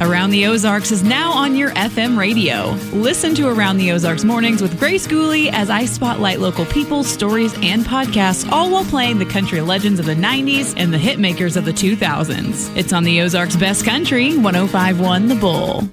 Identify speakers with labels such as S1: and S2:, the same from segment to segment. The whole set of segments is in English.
S1: Around the Ozarks is now on your FM radio. Listen to Around the Ozarks mornings with Grace Gooley as I spotlight local people, stories, and podcasts, all while playing the country legends of the 90s and the hit makers of the 2000s. It's on the Ozarks' best country, 105.1 The Bull.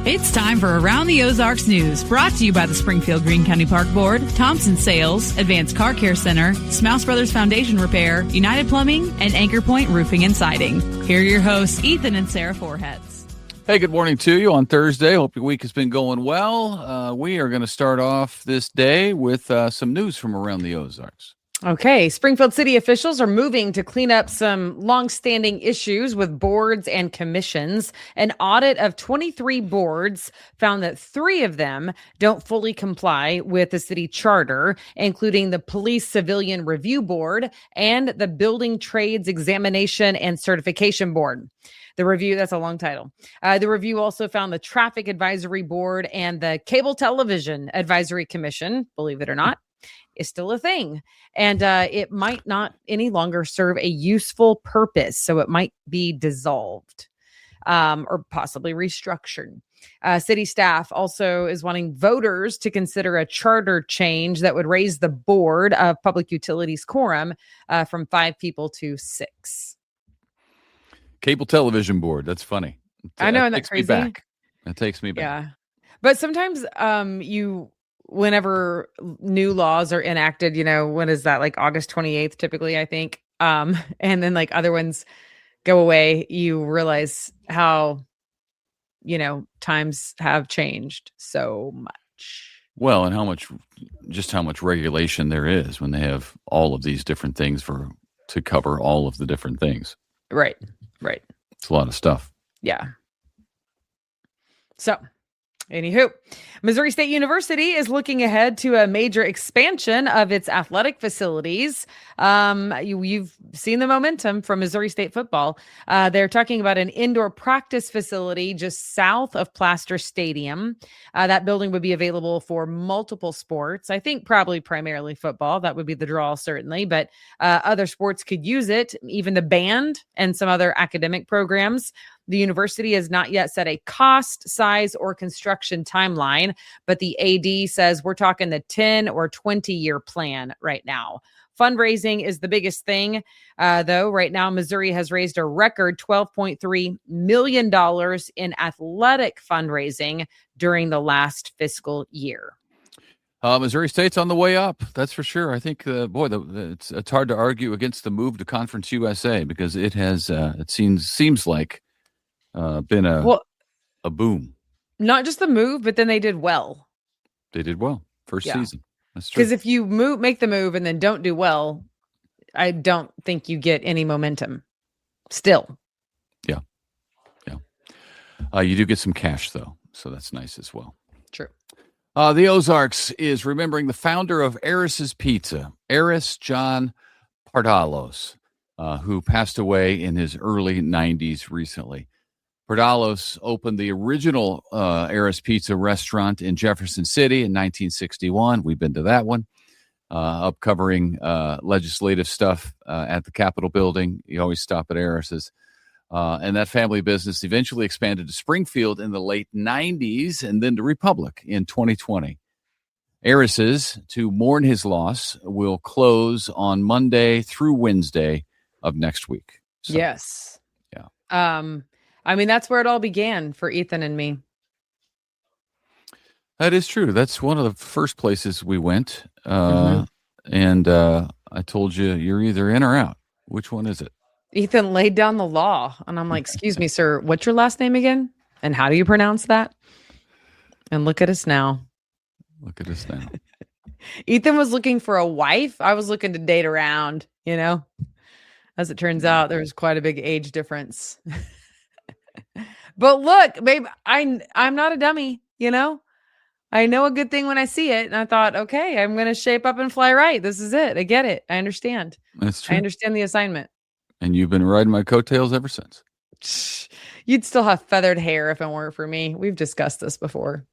S1: It's time for Around the Ozarks News, brought to you by the Springfield Greene County Park Board, Thompson Sales, Advanced Car Care Center, Smouse Brothers Foundation Repair, United Plumbing, and Anchor Point Roofing and Siding. Here are your hosts, Ethan and Sarah Forhetz.
S2: Hey, good morning to you on Thursday. Hope your week has been going well. We are going to start off this day with some news from around the Ozarks.
S3: Okay, Springfield City officials are moving to clean up some longstanding issues with boards and commissions. An audit of 23 boards found that 3 of them don't fully comply with the city charter, including the Police Civilian Review Board and the Building Trades Examination and Certification Board. The review, that's a long title. The review also found the Traffic Advisory Board and the Cable Television Advisory Commission, believe it or not, is still a thing. And it might not any longer serve a useful purpose. So it might be dissolved or possibly restructured. City staff also is wanting voters to consider a charter change that would raise the Board of Public Utilities quorum from 5 people to 6.
S2: Cable Television Board. That's funny.
S3: I know, isn't that crazy?
S2: That takes me back.
S3: Yeah. But sometimes whenever new laws are enacted, when is that? Like August 28th, typically, I think. And then like other ones go away, you realize how, times have changed so much.
S2: Well, and how much regulation there is when they have all of these different things to cover all of the different things.
S3: Right.
S2: It's a lot of stuff.
S3: Yeah. So, anywho, Missouri State University is looking ahead to a major expansion of its athletic facilities. You've seen the momentum from Missouri State football. They're talking about an indoor practice facility just south of Plaster Stadium. That building would be available for multiple sports. I think probably primarily football. That would be the draw, certainly. But other sports could use it, even the band and some other academic programs. The university has not yet set a cost, size, or construction timeline, but the AD says we're talking the 10 or 20-year plan right now. Fundraising is the biggest thing, though. Right now, Missouri has raised a record $12.3 million in athletic fundraising during the last fiscal year.
S2: Missouri State's on the way up. That's for sure. I think, it's hard to argue against the move to Conference USA because it has. It seems like been a boom.
S3: Not just the move, but then they did well.
S2: They did well first season. That's true.
S3: Because if you make the move and then don't do well, I don't think you get any momentum. Still.
S2: Yeah. You do get some cash though, so that's nice as well.
S3: True.
S2: The Ozarks is remembering the founder of Arris Pizza, Arris John Pardalos, who passed away in his early 90s recently. Pardalos opened the original Arris Pizza restaurant in Jefferson City in 1961. We've been to that one, up covering legislative stuff at the Capitol building. You always stop at Arris's. And that family business eventually expanded to Springfield in the late 90s and then to Republic in 2020. Arris's, to mourn his loss, will close on Monday through Wednesday of next week. So,
S3: yes.
S2: Yeah.
S3: That's where it all began for Ethan and me.
S2: That is true. That's one of the first places we went. And I told you, you're either in or out. Which one is it?
S3: Ethan laid down the law. And I'm like, excuse me, sir, what's your last name again? And how do you pronounce that? And look at us now. Ethan was looking for a wife. I was looking to date around, As it turns out, there was quite a big age difference. But look, babe, I'm not a dummy, I know a good thing when I see it. And I thought, okay, I'm going to shape up and fly right. This is it. I get it. I understand.
S2: That's true.
S3: I understand the assignment.
S2: And you've been riding my coattails ever since.
S3: You'd still have feathered hair if it weren't for me. We've discussed this before.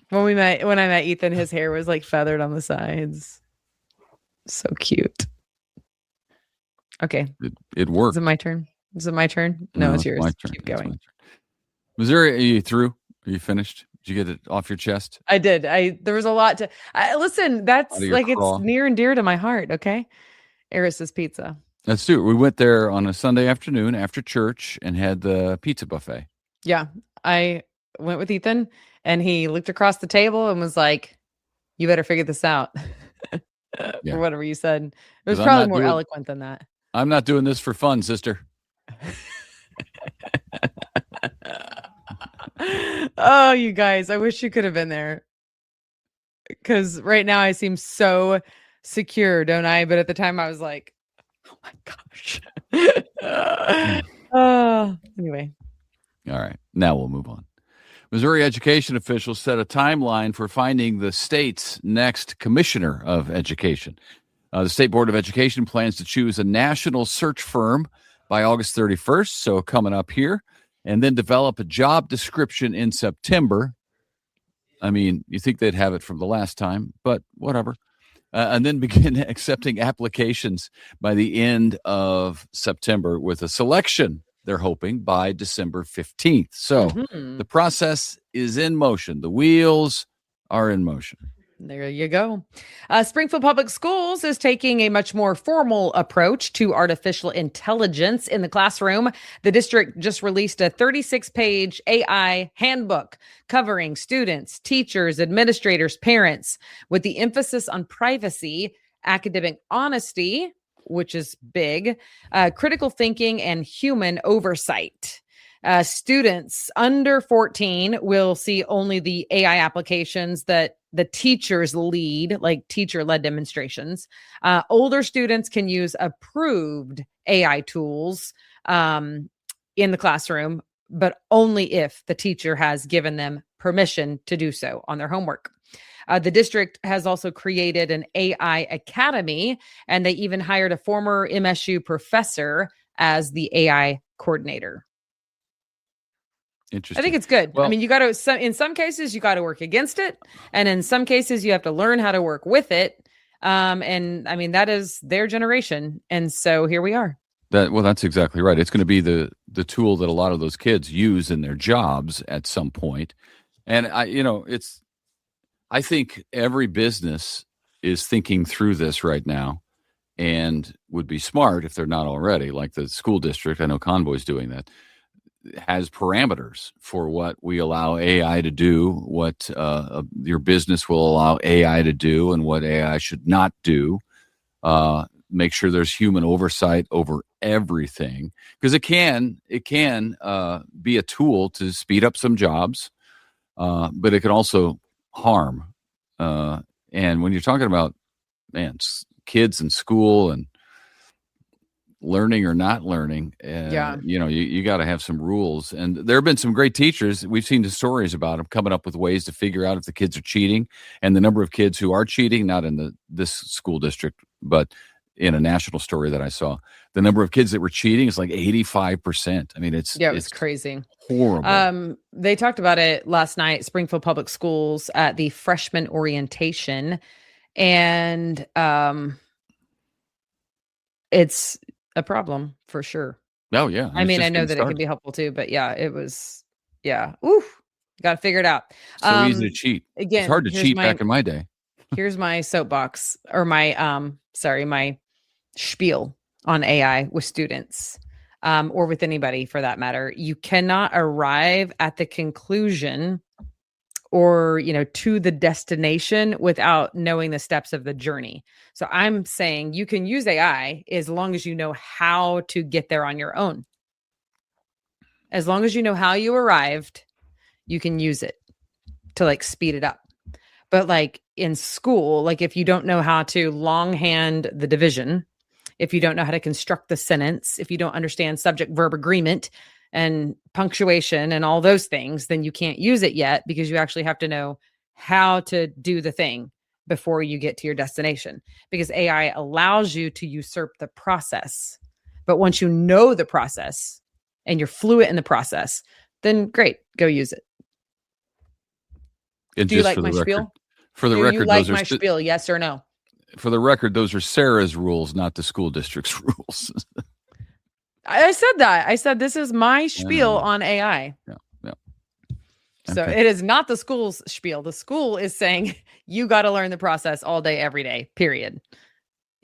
S3: When I met Ethan, his hair was like feathered on the sides. So cute. Okay.
S2: It worked.
S3: Is it my turn? No, it's yours.
S2: My turn.
S3: Keep going.
S2: Missouri, are you through? Are you finished? Did you get it off your chest?
S3: I did. There was a lot to listen. That's
S2: Out of your
S3: like
S2: craw?
S3: it's near and dear to my heart. Okay, Arris's Pizza.
S2: Let's do it. We went there on a Sunday afternoon after church and had the pizza buffet.
S3: Yeah, I went with Ethan, and he looked across the table and was like, "You better figure this out,"
S2: Yeah.
S3: or whatever you said. It was
S2: 'Cause I'm
S3: probably
S2: not
S3: more
S2: doing-
S3: eloquent than that.
S2: I'm not doing this for fun, sister.
S3: Oh, you guys, I wish you could have been there. Because right now I seem so secure, don't I? But at the time I was like, oh my gosh. Anyway.
S2: All right. Now we'll move on. Missouri education officials set a timeline for finding the state's next commissioner of education. The State Board of Education plans to choose a national search firm by August 31st, so coming up here, and then develop a job description in September. I mean, you think they'd have it from the last time, but whatever. And then begin accepting applications by the end of September with a selection, they're hoping, by December 15th. So the process is in motion. The wheels are in motion.
S3: There you go. Springfield Public Schools is taking a much more formal approach to artificial intelligence in the classroom. The district just released a 36-page AI handbook covering students, teachers, administrators, parents, with the emphasis on privacy, academic honesty, which is big, critical thinking, and human oversight. Students under 14 will see only the AI applications that the teachers lead, like teacher-led demonstrations. Older students can use approved AI tools in the classroom, but only if the teacher has given them permission to do so on their homework. The district has also created an AI academy, and they even hired a former MSU professor as the AI coordinator.
S2: Interesting.
S3: I think it's good.
S2: Well,
S3: I mean, you got to, in some cases, you got to work against it. And in some cases, you have to learn how to work with it. And I mean, that is their generation. And so here we are.
S2: That's exactly right. It's going to be the tool that a lot of those kids use in their jobs at some point. And I think every business is thinking through this right now and would be smart if they're not already, like the school district. I know Convoy's doing that. Has parameters for what we allow AI to do, what your business will allow AI to do, and what AI should not do. Make sure there's human oversight over everything, because it can be a tool to speed up some jobs, but it can also harm. And when you're talking about kids in school and learning or not learning, you got to have some rules. And there have been some great teachers. We've seen the stories about them coming up with ways to figure out if the kids are cheating, and the number of kids who are cheating, not in this school district, but in a national story that I saw, the number of kids that were cheating is like 85%. I mean, it was
S3: crazy.
S2: Horrible.
S3: They talked about it last night, Springfield Public Schools, at the freshman orientation. And it's a problem for sure.
S2: Oh yeah.
S3: I mean, I know that it can be helpful too, but yeah, it was, oof, got to figure it out.
S2: So easy to cheat.
S3: Again,
S2: it's hard to cheat back in my day.
S3: Here's my soapbox, or my spiel on AI with students, or with anybody for that matter. You cannot arrive at the conclusion or, to the destination without knowing the steps of the journey. So I'm saying you can use AI as long as you know how to get there on your own. As long as you know how you arrived, you can use it to speed it up. But in school, if you don't know how to longhand the division, if you don't know how to construct the sentence, if you don't understand subject verb agreement and punctuation and all those things, then you can't use it yet, because you actually have to know how to do the thing before you get to your destination, because AI allows you to usurp the process. But once you know the process and you're fluent in the process, then great, go use it.
S2: And
S3: do you like my spiel?
S2: For the record,
S3: you like my spiel? Yes or no?
S2: for the record, those are Sarah's rules, not the school district's rules.
S3: I said that. I said this is my spiel on AI.
S2: Yeah.
S3: So it is not the school's spiel. The school is saying you got to learn the process all day, every day, period.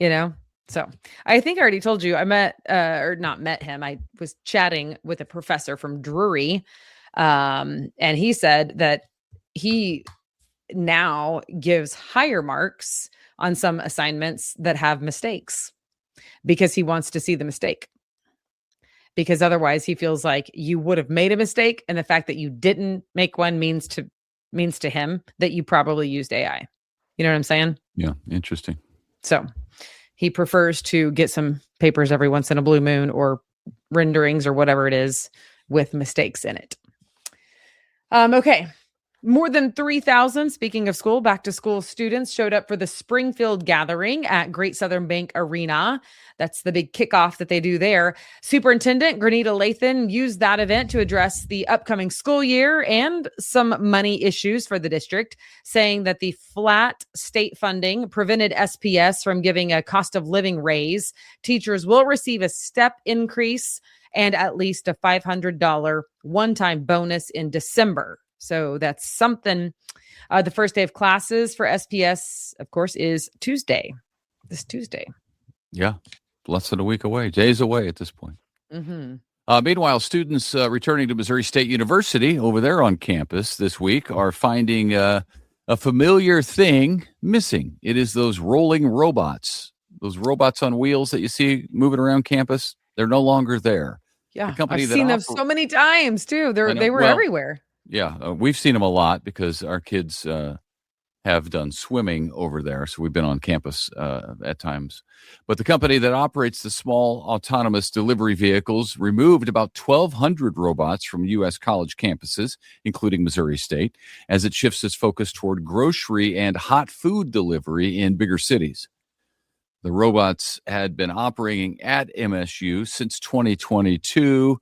S3: So I think I already told you I not met him. I was chatting with a professor from Drury. And he said that he now gives higher marks on some assignments that have mistakes because he wants to see the mistake. Because otherwise he feels like you would have made a mistake. And the fact that you didn't make one means to him that you probably used AI. You know what I'm saying?
S2: Yeah. Interesting.
S3: So he prefers to get some papers every once in a blue moon or renderings or whatever it is with mistakes in it. Okay. More than 3,000, speaking of school, back to school students showed up for the Springfield gathering at Great Southern Bank Arena. That's the big kickoff that they do there. Superintendent Granita Lathan used that event to address the upcoming school year and some money issues for the district, saying that the flat state funding prevented SPS from giving a cost of living raise. Teachers will receive a step increase and at least a $500 one-time bonus in December. So that's something. The first day of classes for SPS, of course, is this Tuesday.
S2: Yeah. Less than a week away. Days away at this point.
S3: Mm-hmm.
S2: Meanwhile, students returning to Missouri State University over there on campus this week are finding a familiar thing missing. It is those rolling robots, those robots on wheels that you see moving around campus. They're no longer there.
S3: Yeah, I've seen them so many times, too. They were everywhere.
S2: Yeah, we've seen them a lot because our kids have done swimming over there. So we've been on campus at times. But the company that operates the small autonomous delivery vehicles removed about 1,200 robots from U.S. college campuses, including Missouri State, as it shifts its focus toward grocery and hot food delivery in bigger cities. The robots had been operating at MSU since 2022.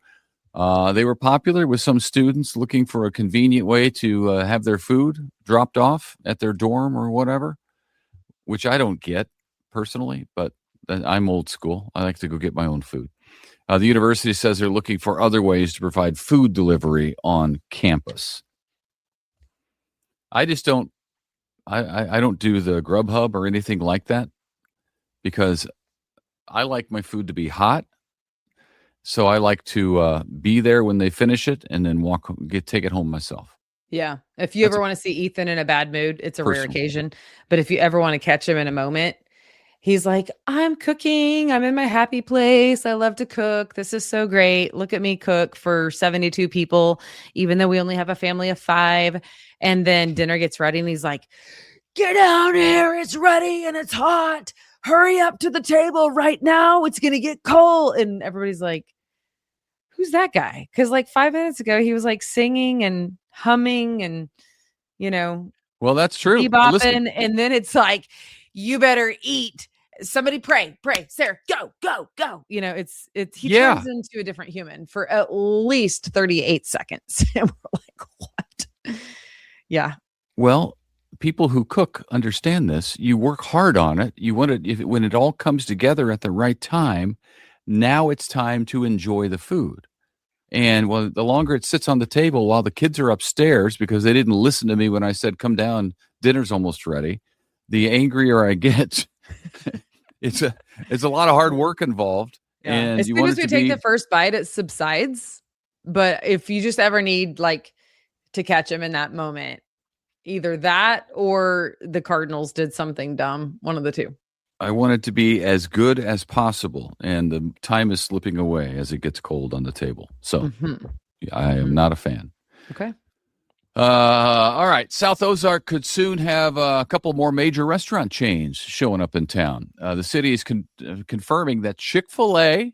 S2: They were popular with some students looking for a convenient way to have their food dropped off at their dorm or whatever, which I don't get personally, but I'm old school. I like to go get my own food. The university says they're looking for other ways to provide food delivery on campus. I just don't, I don't do the Grubhub or anything like that because I like my food to be hot. So I like to be there when they finish it and then take it home myself.
S3: Yeah. If you ever want to see Ethan in a bad mood, it's a rare occasion. But if you ever want to catch him in a moment, he's like, I'm cooking. I'm in my happy place. I love to cook. This is so great. Look at me cook for 72 people, even though we only have a family of 5. And then dinner gets ready and he's like, get down here. It's ready and it's hot. Hurry up to the table right now. It's going to get cold. And everybody's like, who's that guy? Because like 5 minutes ago, he was like singing and humming and,
S2: well, that's true.
S3: Bebopping, and then it's like, you better eat. Somebody pray, Sarah, go. He turns into a different human for at least 38 seconds. And we're like, what? Yeah.
S2: Well, people who cook understand this. You work hard on it. You want it when it all comes together at the right time. Now it's time to enjoy the food. And the longer it sits on the table while the kids are upstairs because they didn't listen to me when I said, come down, dinner's almost ready, the angrier I get. It's a lot of hard work involved. Yeah. And
S3: as soon as we take the first bite, it subsides. But if you just ever need to catch him in that moment, either that or the Cardinals did something dumb, one of the two.
S2: I want it to be as good as possible, and the time is slipping away as it gets cold on the table. So I am not a fan.
S3: Okay.
S2: All right. South Ozark could soon have a couple more major restaurant chains showing up in town. The city is confirming that Chick-fil-A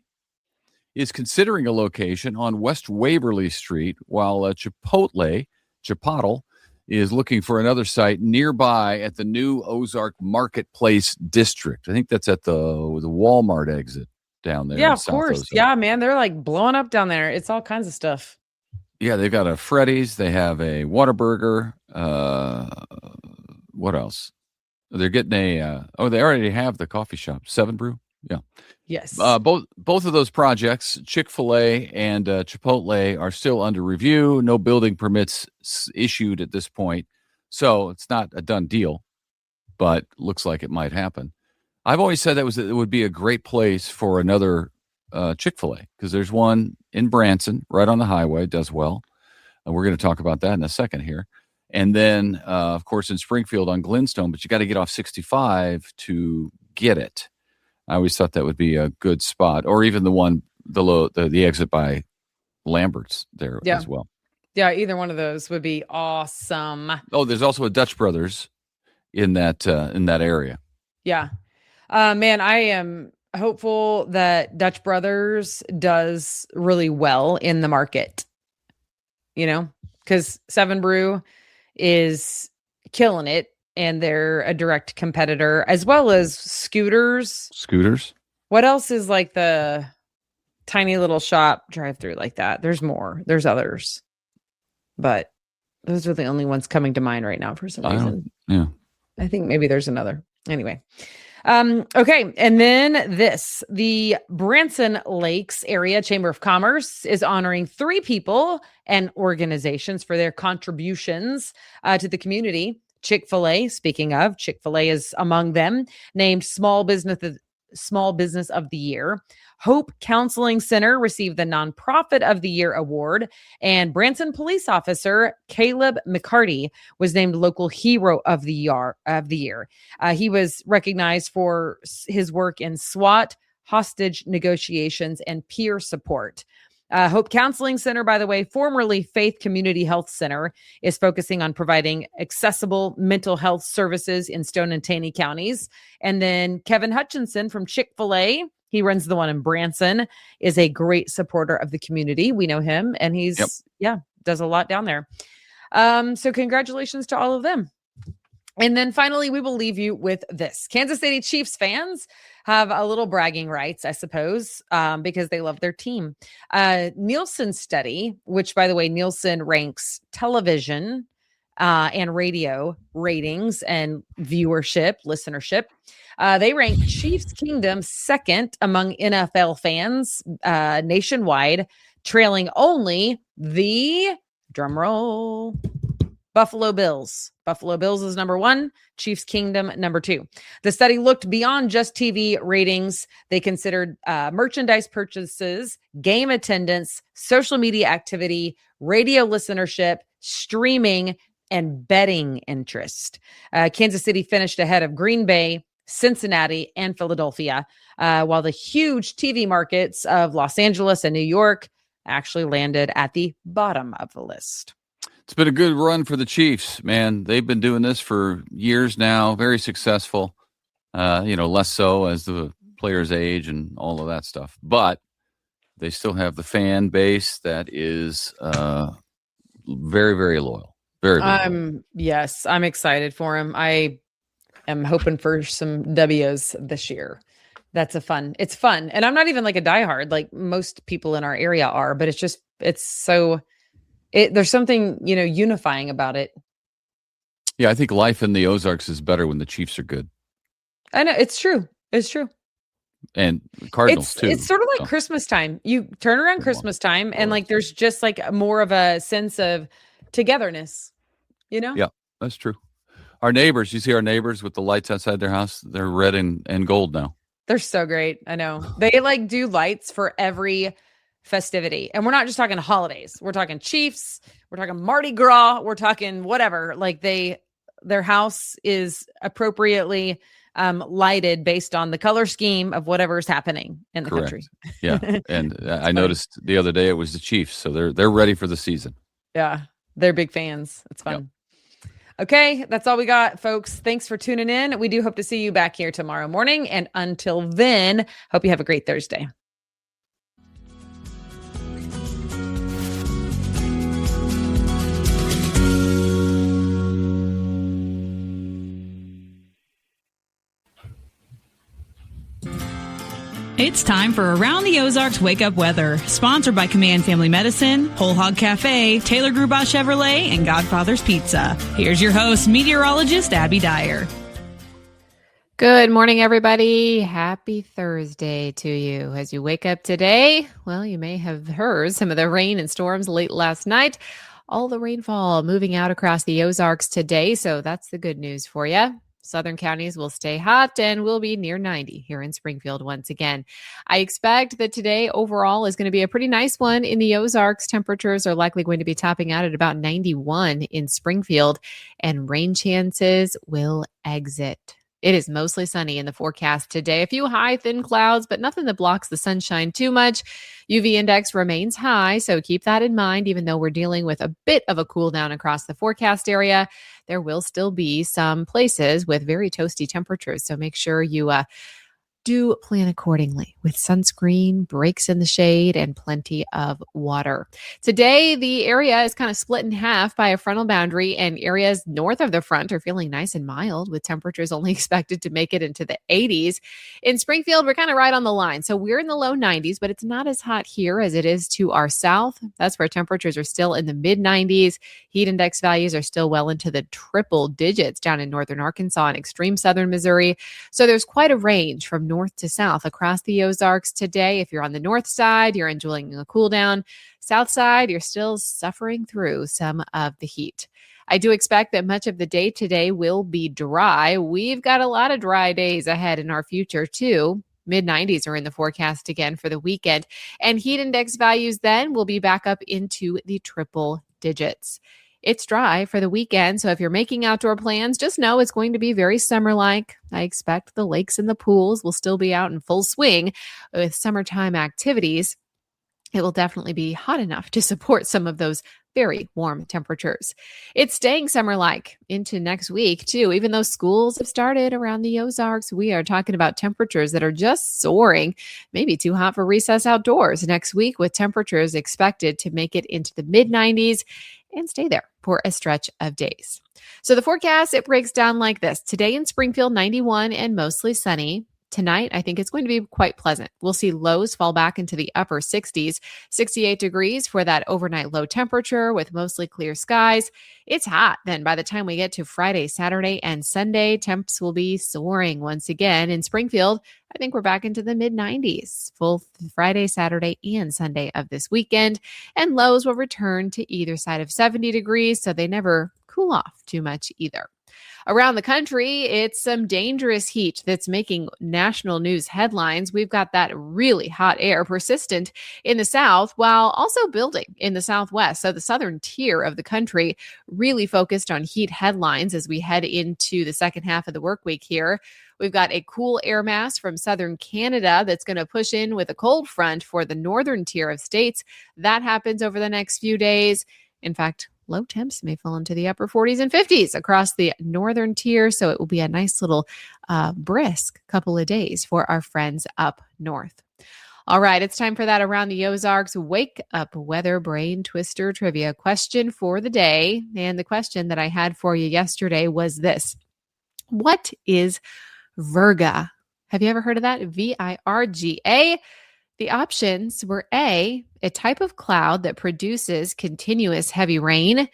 S2: is considering a location on West Waverly Street, while Chipotle is looking for another site nearby at the new Ozark Marketplace District. I think that's at the Walmart exit down there.
S3: Yeah, of course. Ozark. Yeah, man, they're like blowing up down there. It's all kinds of stuff.
S2: Yeah, they've got a Freddy's. They have a Whataburger. What else? They're getting they already have the coffee shop, 7 Brew. Yeah.
S3: Yes.
S2: Both of those projects, Chick-fil-A and Chipotle, are still under review. No building permits issued at this point. So it's not a done deal, but looks like it might happen. I've always said it would be a great place for another Chick-fil-A, because there's one in Branson, right on the highway, does well. We're going to talk about that in a second here. And then, of course, in Springfield on Glenstone, but you got to get off 65 to get it. I always thought that would be a good spot, or even the exit by Lambert's there as well.
S3: Yeah, either one of those would be awesome.
S2: Oh, there's also a Dutch Brothers in that area.
S3: Yeah. Man, I am hopeful that Dutch Brothers does really well in the market, because 7 Brew is killing it, and they're a direct competitor, as well as Scooters. What else is like the tiny little shop drive-through like that? There's more. There's others, but those are the only ones coming to mind right now for some reason.
S2: Yeah.
S3: I think maybe there's another. Anyway. Okay. And then the Branson Lakes Area Chamber of Commerce is honoring 3 people and organizations for their contributions to the community. Chick-fil-A, speaking of, Chick-fil-A is among them, named Small Business of the Year. Hope Counseling Center received the Nonprofit of the Year award, and Branson police officer Caleb McCarty was named Local Hero of the Year. He was recognized for his work in SWAT, hostage negotiations, and peer support. Hope Counseling Center, by the way, formerly Faith Community Health Center, is focusing on providing accessible mental health services in Stone and Taney counties. And then Kevin Hutchinson from Chick-fil-A, he runs the one in Branson, is a great supporter of the community. We know him, and he's, does a lot down there. So congratulations to all of them. And then finally, we will leave you with this. Kansas City Chiefs fans have a little bragging rights, I suppose, because they love their team. Nielsen study, which, by the way, Nielsen ranks television and radio ratings and viewership, listenership. They rank Chiefs Kingdom second among NFL fans nationwide, trailing only the, drumroll, Buffalo Bills. Buffalo Bills is number 1, Chiefs Kingdom number 2. The study looked beyond just TV ratings. They considered merchandise purchases, game attendance, social media activity, radio listenership, streaming, and betting interest. Kansas City finished ahead of Green Bay, Cincinnati, and Philadelphia, while the huge TV markets of Los Angeles and New York actually landed at the bottom of the list.
S2: It's been a good run for the Chiefs, man. They've been doing this for years now, very successful, less so as the players age and all of that stuff. But they still have the fan base that is very, very loyal. Very, very loyal.
S3: Yes, I'm excited for him. I am hoping for some W's this year. It's fun. And I'm not even like a diehard like most people in our area are, but there's something, unifying about it.
S2: Yeah, I think life in the Ozarks is better when the Chiefs are good.
S3: I know, it's true.
S2: And Cardinals too.
S3: It's sort of like Christmas time. You turn around Christmas time and like there's just like more of a sense of togetherness,
S2: Yeah, that's true. Our neighbors, you see our neighbors with the lights outside their house, they're red and gold now.
S3: They're so great. I know. They like do lights for every festivity. And we're not just talking holidays. We're talking Chiefs. We're talking Mardi Gras. We're talking whatever. Like their house is appropriately lighted based on the color scheme of whatever is happening in the country.
S2: Yeah. And I noticed the other day it was the Chiefs. So they're ready for the season.
S3: Yeah. They're big fans. It's fun. Yep. Okay, that's all we got, folks. Thanks for tuning in. We do hope to see you back here tomorrow morning. And until then, hope you have a great Thursday.
S1: It's time for Around the Ozarks Wake Up Weather, sponsored by Command Family Medicine, Whole Hog Cafe, Taylor Grubaugh Chevrolet, and Godfather's Pizza. Here's your host, meteorologist Abby Dyer.
S4: Good morning, everybody. Happy Thursday to you. As you wake up today, well, you may have heard some of the rain and storms late last night. All the rainfall moving out across the Ozarks today, so that's the good news for you. Southern counties will stay hot and will be near 90 here in Springfield once again. I expect that today overall is going to be a pretty nice one in the Ozarks. Temperatures are likely going to be topping out at about 91 in Springfield, and rain chances will exit. It is mostly sunny in the forecast today. A few high, thin clouds, but nothing that blocks the sunshine too much. UV index remains high, so keep that in mind. Even though we're dealing with a bit of a cool down across the forecast area, there will still be some places with very toasty temperatures. So make sure you do plan accordingly with sunscreen, breaks in the shade, and plenty of water. Today, the area is kind of split in half by a frontal boundary, and areas north of the front are feeling nice and mild with temperatures only expected to make it into the 80s. In Springfield, we're kind of right on the line. So we're in the low 90s, but it's not as hot here as it is to our south. That's where temperatures are still in the mid 90s. Heat index values are still well into the triple digits down in northern Arkansas and extreme southern Missouri. So there's quite a range from north to south across the Ozarks today. If you're on the north side, you're enjoying a cool down. South side, you're still suffering through some of the heat. I do expect that much of the day today will be dry. We've got a lot of dry days ahead in our future too. Mid 90s are in the forecast again for the weekend, and heat index values then will be back up into the triple digits. It's dry for the weekend, so if you're making outdoor plans, just know it's going to be very summer-like. I expect the lakes and the pools will still be out in full swing with summertime activities. It will definitely be hot enough to support some of those very warm temperatures. It's staying summer-like into next week, too. Even though schools have started around the Ozarks, we are talking about temperatures that are just soaring, maybe too hot for recess outdoors next week, with temperatures expected to make it into the mid-90s and stay there for a stretch of days. So the forecast, it breaks down like this. Today in Springfield, 91 and mostly sunny. Tonight, I think it's going to be quite pleasant. We'll see lows fall back into the upper 60s, 68 degrees for that overnight low temperature with mostly clear skies. It's hot then by the time we get to Friday, Saturday, and Sunday. Temps will be soaring once again in Springfield. I think we're back into the mid 90s, full Friday, Saturday, and Sunday of this weekend. And lows will return to either side of 70 degrees, so they never cool off too much either. Around the country, it's some dangerous heat that's making national news headlines. We've got that really hot air persistent in the south while also building in the southwest. So the southern tier of the country really focused on heat headlines as we head into the second half of the work week here. We've got a cool air mass from southern Canada that's going to push in with a cold front for the northern tier of states. That happens over the next few days. In fact, low temps may fall into the upper 40s and 50s across the northern tier. So it will be a nice little brisk couple of days for our friends up north. All right, it's time for that Around the Ozarks Wake Up Weather Brain Twister Trivia question for the day. And the question that I had for you yesterday was this. What is Virga? Have you ever heard of that? Virga. The options were A, a type of cloud that produces continuous heavy rain,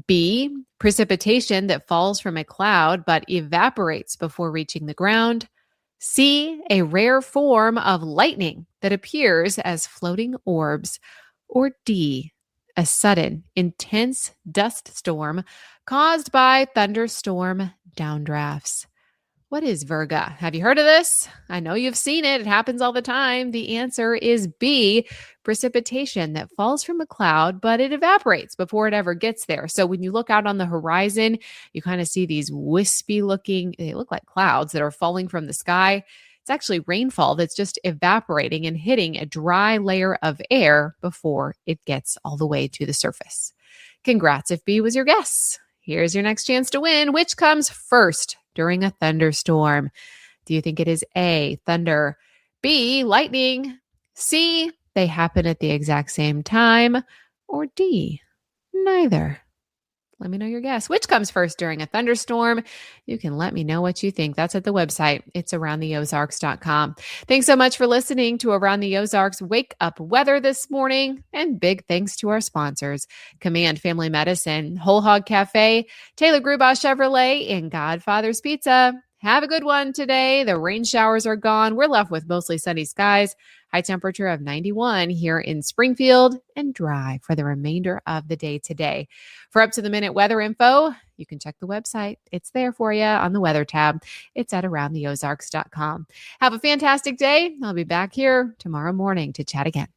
S4: B, precipitation that falls from a cloud but evaporates before reaching the ground, C, a rare form of lightning that appears as floating orbs, or D, a sudden, intense dust storm caused by thunderstorm downdrafts. What is Virga? Have you heard of this? I know you've seen it. It happens all the time. The answer is B, precipitation that falls from a cloud, but it evaporates before it ever gets there. So when you look out on the horizon, you kind of see these wispy looking, they look like clouds that are falling from the sky. It's actually rainfall that's just evaporating and hitting a dry layer of air before it gets all the way to the surface. Congrats if B was your guess. Here's your next chance to win. Which comes first during a thunderstorm? Do you think it is A, thunder, B, lightning, C, they happen at the exact same time, or D, neither? Let me know your guess. Which comes first during a thunderstorm? You can let me know what you think. That's at the website. It's aroundtheozarks.com. Thanks so much for listening to Around the Ozarks Wake Up Weather this morning. And big thanks to our sponsors, Command Family Medicine, Whole Hog Cafe, Taylor Grubaugh Chevrolet, and Godfather's Pizza. Have a good one today. The rain showers are gone. We're left with mostly sunny skies. High temperature of 91 here in Springfield and dry for the remainder of the day today. For up-to-the-minute weather info, you can check the website. It's there for you on the weather tab. It's at aroundtheozarks.com. Have a fantastic day. I'll be back here tomorrow morning to chat again.